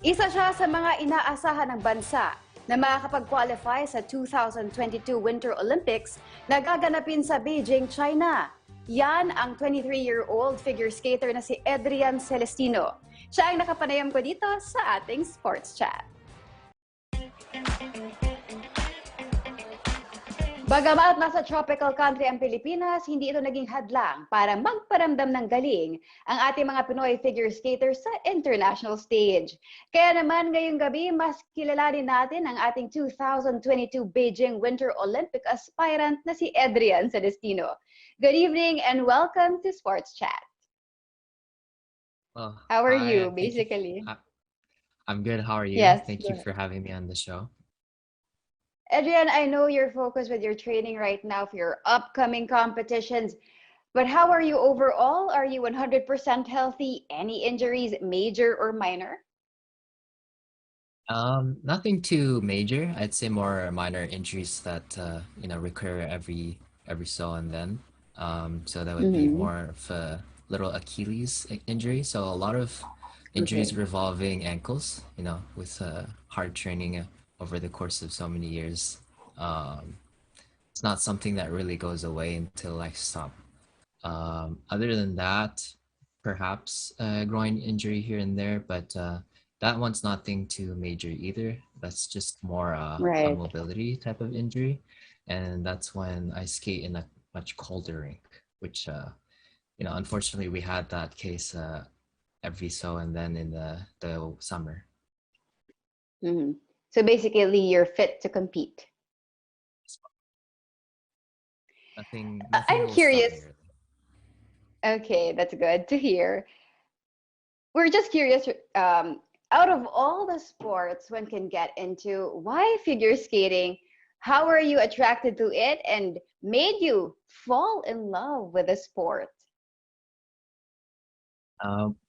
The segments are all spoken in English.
Isa siya sa mga inaasahan ng bansa na makakapag-qualify sa 2022 Winter Olympics na gaganapin sa Beijing, China. Yan ang 23-year-old figure skater na si Adrian Celestino. Siya ang nakapanayam ko dito sa ating Sports Chat. Bagamat nasa tropical country ang Pilipinas, hindi ito naging hadlang para magparamdam ng galing ang ating mga Pinoy figure skaters sa international stage. Kaya naman ngayong gabi, mas kilalanin natin ang ating 2022 Beijing Winter Olympic aspirant na si Adrian Celestino. Good evening and welcome to Sports Chat. Well, How are hi, you, thank you. basically? I'm good. How are you? Yes, Thank you for having me on the show. Adrian, I know you're focused with your training right now for your upcoming competitions, but how are you overall? Are you 100% healthy? Any injuries, major or minor? Nothing too major. I'd say more minor injuries that recur every so and then. So that would be more of a little Achilles injury. So a lot of injuries revolving ankles, with hard training over the course of so many years. It's not something that really goes away until I stop. Other than that, perhaps a groin injury here and there, but that one's nothing too major either. That's just more a mobility type of injury. And that's when I skate in a much colder rink, which, unfortunately we had that case every so and then in the summer. So basically you're fit to compete. Nothing I'm curious. Okay, that's good to hear. We're just curious, out of all the sports one can get into, why figure skating? How are you attracted to it and made you fall in love with the sport?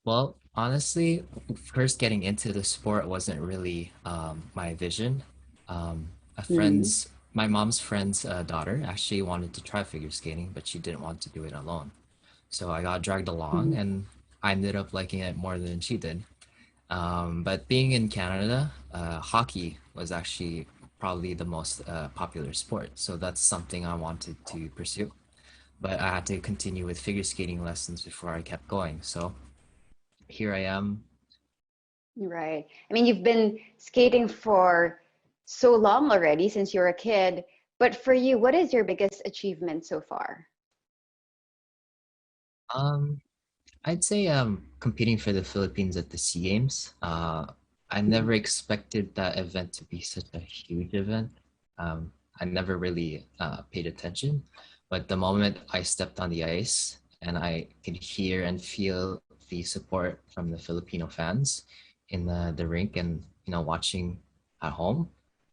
Well, honestly, first getting into the sport wasn't really my vision. My mom's friend's daughter actually wanted to try figure skating, but she didn't want to do it alone. So I got dragged along and I ended up liking it more than she did. But being in Canada, hockey was actually probably the most popular sport. So that's something I wanted to pursue. But I had to continue with figure skating lessons before I kept going. So here I am. Right. I mean, you've been skating for so long already since you were a kid. But for you, what is your biggest achievement so far? I'd say competing for the Philippines at the SEA Games. I never expected that event to be such a huge event. I never really paid attention, but the moment I stepped on the ice and I could hear and feel the support from the Filipino fans in the rink and watching at home,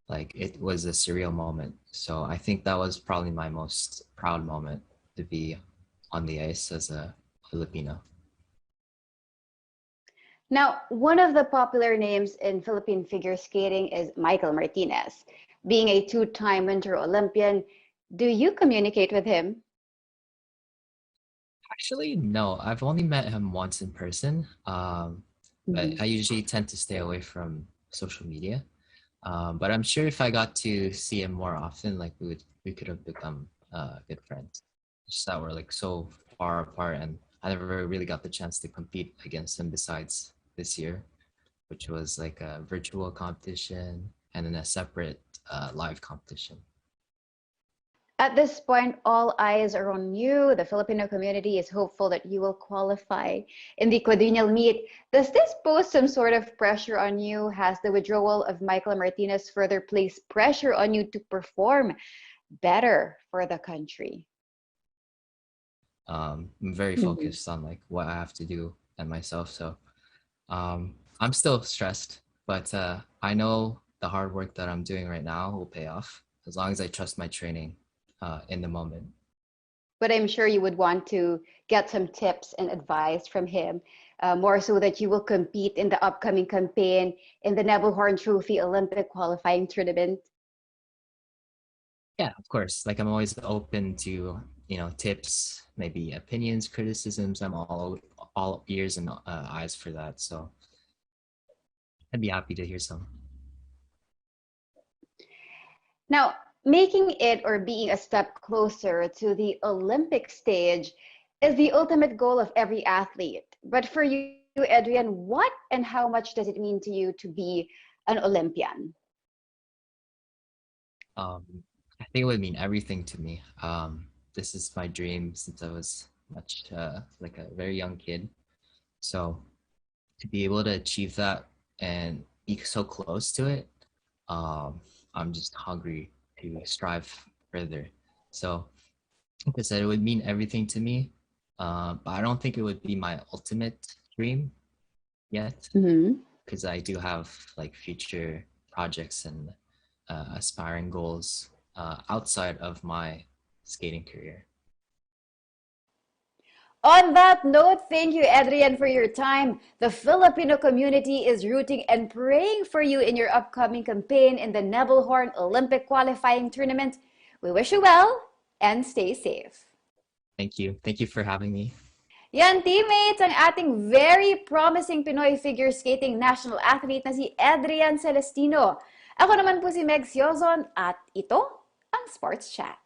like it was a surreal moment. So I think that was probably my most proud moment, to be on the ice as a Filipino. Now, one of the popular names in Philippine figure skating is Michael Martinez. Being a two-time Winter Olympian, do you communicate with him? Actually, no. I've only met him once in person. But I usually tend to stay away from social media. But I'm sure if I got to see him more often, like we could have become good friends. Just that we're like so far apart, and I never really got the chance to compete against him besides this year, which was like a virtual competition and then a separate live competition. At this point, all eyes are on you. The Filipino community is hopeful that you will qualify in the quadrennial meet. Does this pose some sort of pressure on you? Has the withdrawal of Michael Martinez further placed pressure on you to perform better for the country? I'm very focused on like what I have to do and myself. So I'm still stressed, but I know the hard work that I'm doing right now will pay off as long as I trust my training in the moment. But I'm sure you would want to get some tips and advice from him, more so that you will compete in the upcoming campaign in the Neville Horn Trophy Olympic qualifying tournament. Yeah, of course. Like I'm always open to tips, maybe opinions, criticisms. I'm all ears and eyes for that. So I'd be happy to hear some. Now, making it or being a step closer to the Olympic stage is the ultimate goal of every athlete. But for you, Adrian, what and how much does it mean to you to be an Olympian? Um, I think it would mean everything to me. This is my dream since I was much like a very young kid. So to be able to achieve that and be so close to it, um, I'm just hungry to strive further. So, like I said, it would mean everything to me, but I don't think it would be my ultimate dream yet, Mhm. because I do have like future projects and aspiring goals outside of my skating career. On that note, thank you, Adrian, for your time. The Filipino community is rooting and praying for you in your upcoming campaign in the Nebelhorn Olympic qualifying tournament. We wish you well and stay safe. Thank you. Thank you for having me. Yan, teammates, ang ating very promising Pinoy figure skating national athlete na si Adrian Celestino. Ako naman po si Meg Siozon at ito ang Sports Chat.